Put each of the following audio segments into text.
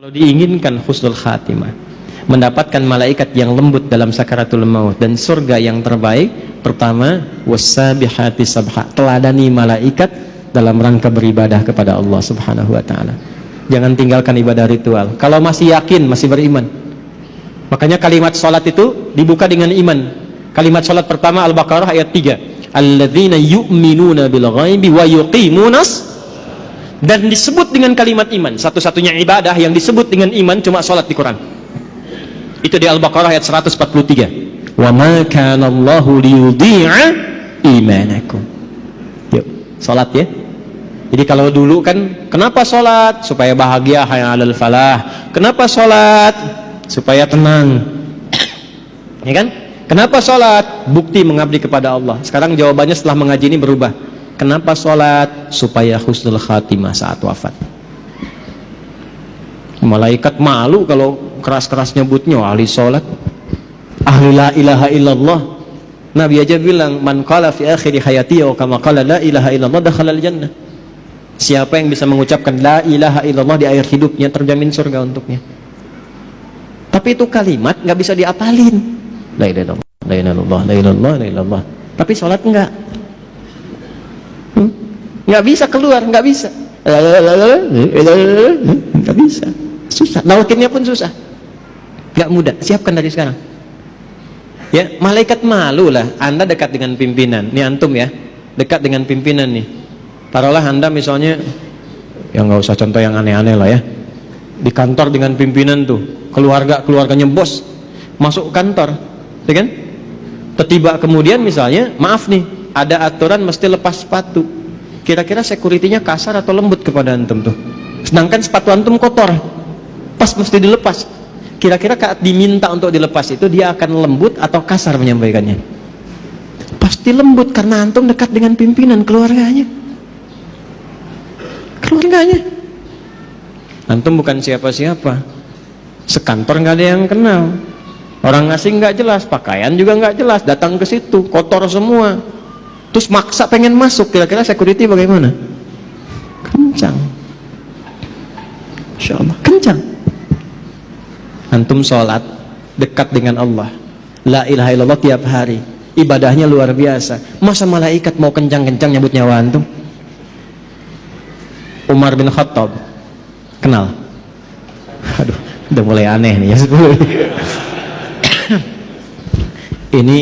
Kalau diinginkan husnul khatimah, mendapatkan malaikat yang lembut dalam sakaratul maut dan surga yang terbaik, pertama wassabihati sabha, teladani malaikat dalam rangka beribadah kepada Allah Subhanahu wa taala. Jangan tinggalkan ibadah ritual. Kalau masih yakin, masih beriman. Makanya kalimat salat itu dibuka dengan iman. Kalimat salat pertama Al-Baqarah ayat 3. Alladzina yu'minuna bil ghaibi wa yuqimunas, dan disebut dengan kalimat iman. Satu-satunya ibadah yang disebut dengan iman cuma salat di Quran. Itu di Al-Baqarah ayat 143. Wa ma kana Allahu liyudhi'a imanakum. Yuk, salat ya. Jadi kalau dulu kan, kenapa salat? Supaya bahagia, hayya 'alal falah. Kenapa salat? Supaya tenang. Ya kan? Kenapa salat? Bukti mengabdi kepada Allah. Sekarang jawabannya setelah mengaji ini berubah. Kenapa sholat? Supaya husnul khatimah saat wafat. Malaikat malu kalau keras-keras nyebutnya ahli sholat, ahli la ilaha illallah. Nabi aja bilang, man qala fi akhiri hayati wa kama qala la ilaha illallah dakhala al-jannah. Siapa yang bisa mengucapkan la ilaha illallah di akhir hidupnya, terjamin surga untuknya. Tapi itu kalimat nggak bisa diapalin. La ilaha illallah, la ilaha illallah, la ilaha illallah, la ilaha illallah. Tapi sholat enggak. Nggak bisa keluar, nggak bisa, nggak bisa, susah. Nautinnya pun susah, nggak mudah. Siapkan dari sekarang. Ya, malaikat malu lah. Anda dekat dengan pimpinan. Nih antum ya, dekat dengan pimpinan nih. Taruhlah Anda misalnya, ya nggak usah contoh yang aneh-aneh lah ya. Di kantor dengan pimpinan tuh, keluarganya bos, masuk kantor, ya kan? Tiba kemudian misalnya, maaf nih, ada aturan mesti lepas sepatu. Kira-kira security-nya kasar atau lembut kepada antum tuh? Sedangkan sepatu antum kotor, pas mesti dilepas. Kira-kira saat diminta untuk dilepas itu dia akan lembut atau kasar menyampaikannya? Pasti lembut, karena antum dekat dengan pimpinan, keluarganya. Antum bukan siapa-siapa, sekantor nggak ada yang kenal, orang asing nggak jelas, pakaian juga nggak jelas, datang ke situ kotor semua. Terus maksa pengen masuk, kira-kira security bagaimana? Kencang, Insya Allah kencang. Antum sholat dekat dengan Allah, la ilaha illallah tiap hari, ibadahnya luar biasa. Masa malaikat mau kencang-kencang nyabut nyawa antum? Umar bin Khattab, kenal? Aduh, udah mulai aneh nih ya. Ini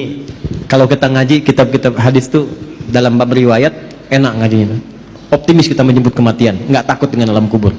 kalau kita ngaji kitab-kitab hadis tuh dalam bab riwayat enak ngajinya, optimis kita menyebut kematian, nggak takut dengan alam kubur.